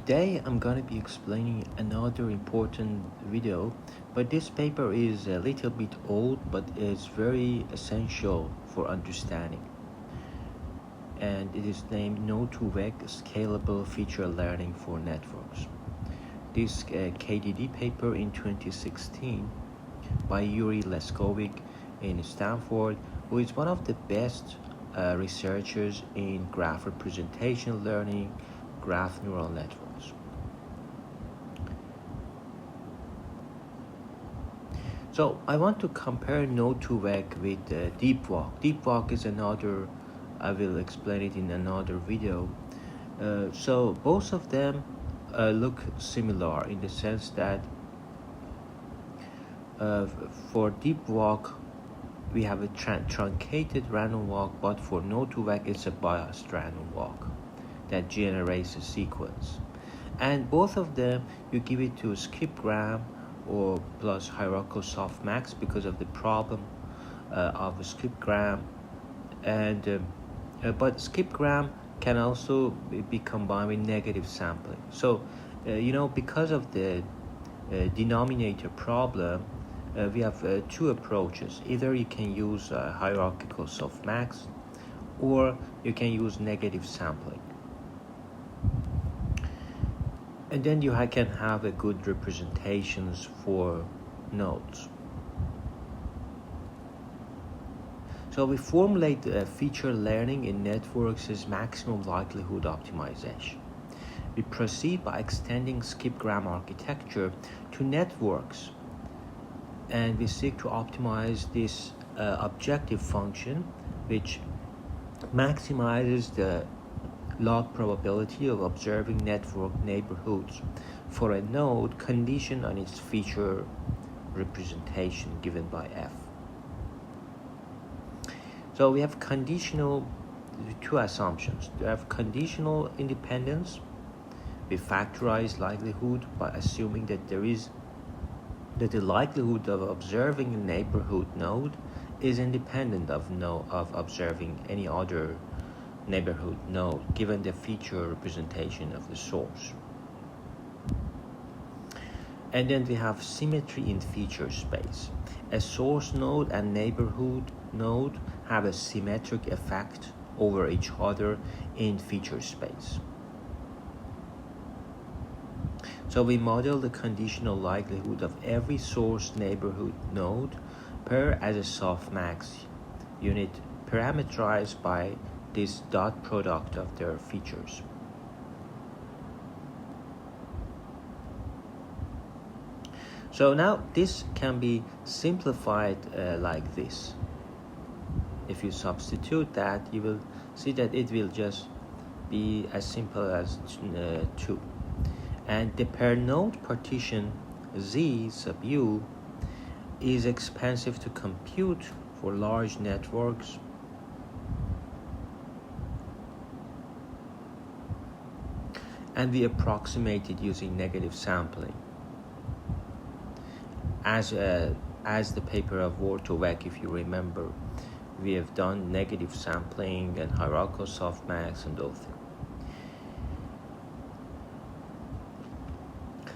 Today I'm going to be explaining another important video, but this paper is a little bit old, but it's very essential for understanding. And it is named node2vec Scalable Feature Learning for Networks. This KDD paper in 2016 by Yuri Leskovic in Stanford, who is one of the best researchers in graph representation learning, graph neural networks. So I want to compare node2vec with deepwalk. Deepwalk is another, I will explain it in another video. So both of them look similar in the sense that for deepwalk we have a truncated random walk, but for node2vec it's a biased random walk that generates a sequence. And both of them, you give it to skipgram or plus hierarchical softmax because of the problem of a skipgram. And but skipgram can also be combined with negative sampling. So because of the denominator problem, we have two approaches. Either you can use hierarchical softmax, or you can use negative sampling. And then you can have a good representations for nodes. So we formulate feature learning in networks as maximum likelihood optimization. We proceed by extending skipgram architecture to networks, and we seek to optimize this objective function, which maximizes the log probability of observing network neighborhoods for a node conditioned on its feature representation given by F. So we have two assumptions. We have conditional independence. We factorize likelihood by assuming that the likelihood of observing a neighborhood node is independent of observing any other neighborhood node given the feature representation of the source. And then we have symmetry in feature space. A source node and neighborhood node have a symmetric effect over each other in feature space. So we model the conditional likelihood of every source neighborhood node pair as a softmax unit parameterized by this dot product of their features. So now this can be simplified like this. If you substitute that, you will see that it will just be as simple as 2. And the per node partition Z sub U is expensive to compute for large networks. And we approximate it using negative sampling. As the paper of node2vec, if you remember, we have done negative sampling and hierarchical softmax and those things.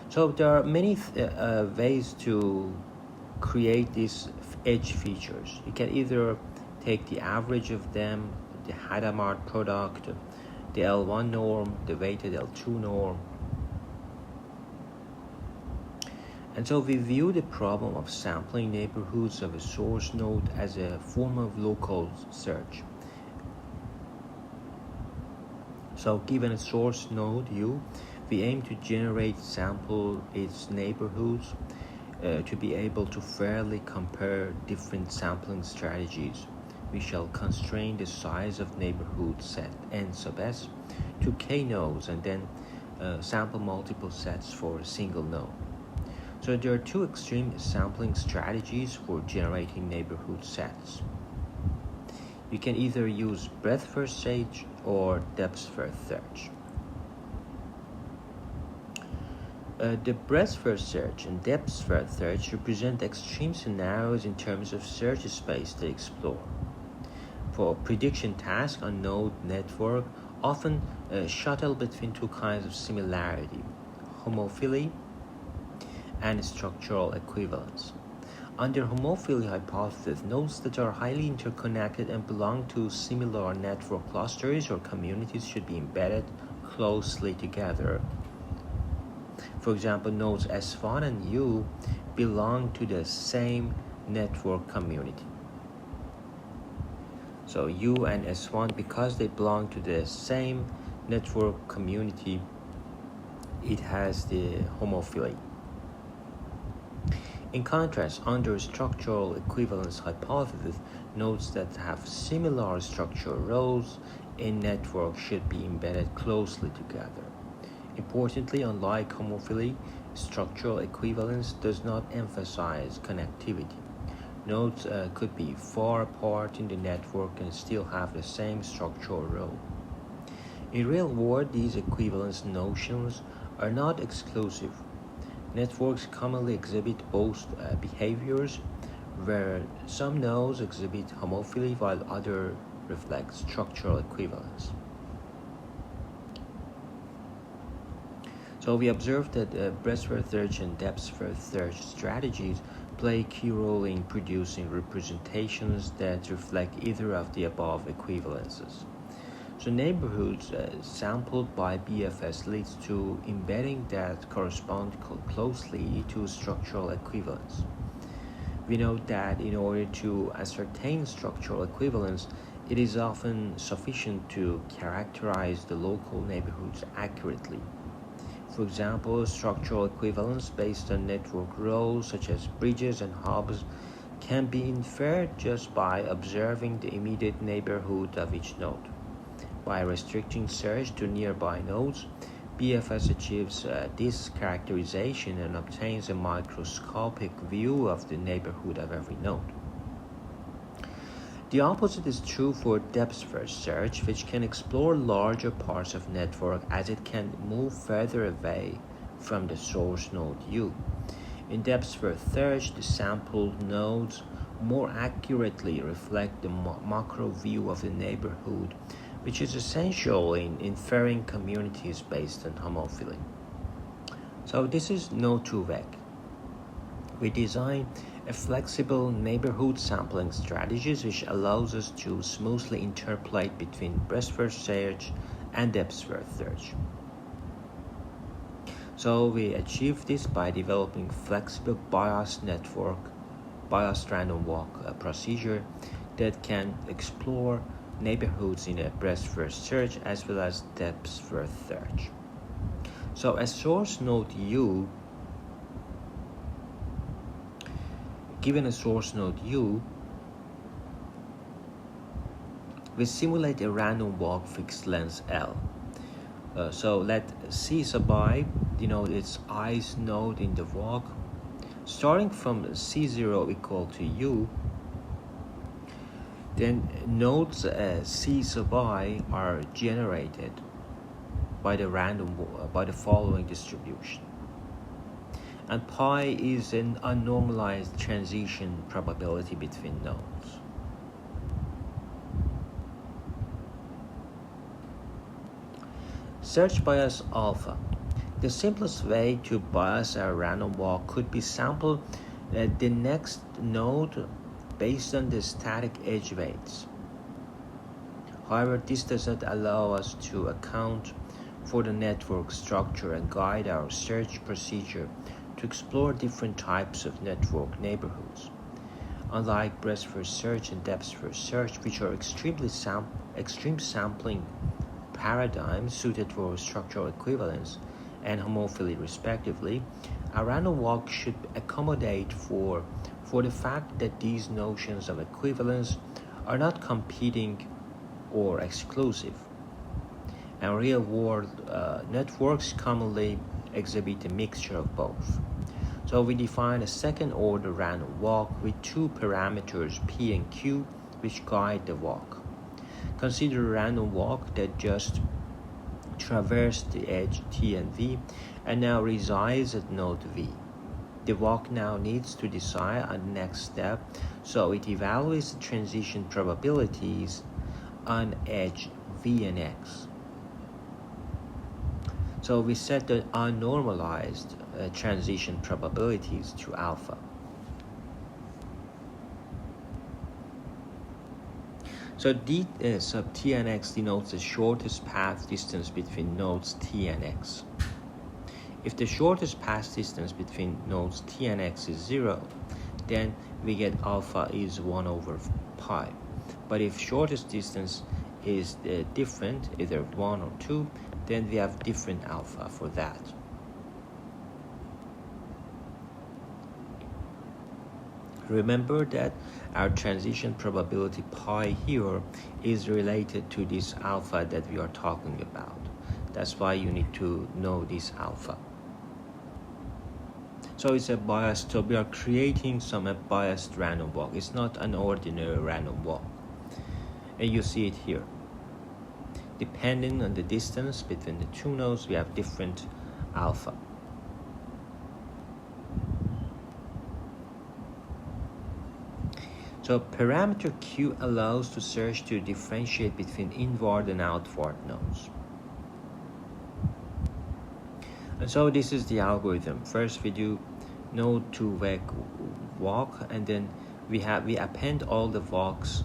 So there are many ways to create these edge features. You can either take the average of them, the Hadamard product, the L1 norm, the weighted L2 norm. And so we view the problem of sampling neighborhoods of a source node as a form of local search. So given a source node U, we aim to sample its neighborhoods to be able to fairly compare different sampling strategies. We shall constrain the size of neighborhood set n sub s to k nodes, and then sample multiple sets for a single node. So there are two extreme sampling strategies for generating neighborhood sets. You can either use breadth first search or depth first search. The breadth first search and depth first search represent extreme scenarios in terms of search space to explore. For prediction tasks on node network often shuttle between two kinds of similarity: homophily and structural equivalence. Under homophily hypothesis, nodes that are highly interconnected and belong to similar network clusters or communities should be embedded closely together. For example, nodes S1 and U belong to the same network community. So U and S1, because they belong to the same network community, it has the homophily. In contrast, under structural equivalence hypothesis, nodes that have similar structural roles in network should be embedded closely together. Importantly, unlike homophily, structural equivalence does not emphasize connectivity. Nodes could be far apart in the network and still have the same structural role. In real world, these equivalence notions are not exclusive. Networks commonly exhibit both behaviors, where some nodes exhibit homophily while others reflect structural equivalence. So we observed that breadth-first search and depth-first search strategies play a key role in producing representations that reflect either of the above equivalences. So neighborhoods sampled by BFS leads to embedding that correspond closely to structural equivalence. We note that in order to ascertain structural equivalence, it is often sufficient to characterize the local neighborhoods accurately. For example, structural equivalence based on network roles such as bridges and hubs can be inferred just by observing the immediate neighborhood of each node. By restricting search to nearby nodes, BFS achieves this characterization and obtains a microscopic view of the neighborhood of every node. The opposite is true for depth-first search, which can explore larger parts of network as it can move further away from the source node U. In depth-first search, the sampled nodes more accurately reflect the macro view of the neighborhood, which is essential in inferring communities based on homophily. So this is node2vec. We design a flexible neighborhood sampling strategies which allows us to smoothly interpolate between breadth-first search and depth-first search. So we achieve this by developing flexible biased random walk procedure that can explore neighborhoods in a breadth-first search as well as depth-first search. So a source node U, given a source node U, we simulate a random walk fixed length L. So let C sub I denote its ith node in the walk. Starting from C0 equal to U, then nodes C sub I are generated by the following distribution. And pi is an unnormalized transition probability between nodes. Search bias alpha. The simplest way to bias a random walk could be sample the next node based on the static edge weights. However, this does not allow us to account for the network structure and guide our search procedure to explore different types of network neighborhoods. Unlike breadth-first search and depth-first search, which are extreme sampling paradigms suited for structural equivalence and homophily respectively, a random walk should accommodate for the fact that these notions of equivalence are not competing or exclusive. And real-world networks commonly exhibit a mixture of both. So we define a second-order random walk with two parameters P and Q which guide the walk. Consider a random walk that just traversed the edge T and V and now resides at node V. The walk now needs to decide on the next step, so it evaluates the transition probabilities on edge V and X. So we set the unnormalized transition probabilities to alpha. So d sub t and x denotes the shortest path distance between nodes t and x. If the shortest path distance between nodes t and x is 0, then we get alpha is 1 over pi. But if shortest distance is different, either 1 or 2, then we have different alpha for that. Remember that our transition probability pi here is related to this alpha that we are talking about. That's why you need to know this alpha. So it's a biased, so we are creating some biased random walk. It's not an ordinary random walk. And you see it here. Depending on the distance between the two nodes, we have different alpha. So parameter Q allows to search to differentiate between inward and outward nodes. And so this is the algorithm. First we do node2vec walk, and then we append all the walks,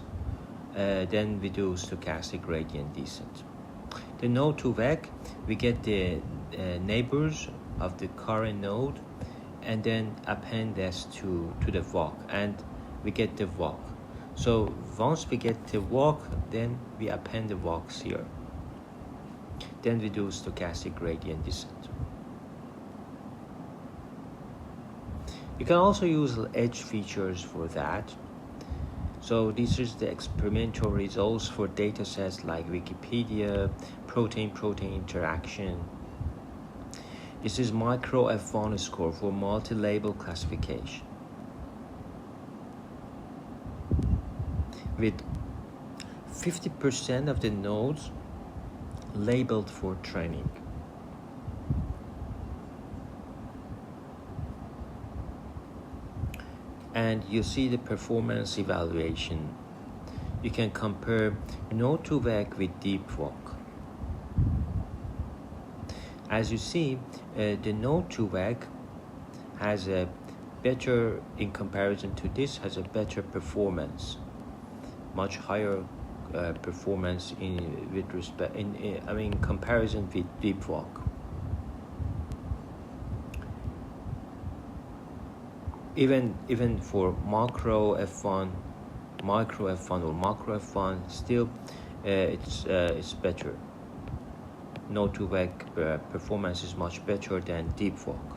then we do stochastic gradient descent. The node2vec, we get the neighbors of the current node and then append this to the walk, and we get the walk. So once we get the walk, then we append the walks here. Then we do stochastic gradient descent. You can also use edge features for that. So this is the experimental results for data sets like Wikipedia, protein-protein interaction. This is micro F1 score for multi-label classification, with 50% of the nodes labeled for training. And you see the performance evaluation. You can compare node2vec with deepwalk. As you see, the node2vec has a better, in comparison to this, has a better performance, much higher performance in comparison with deepwalk. Even for macro F1 or macro F1, still it's better. Node2vec performance is much better than deepwalk.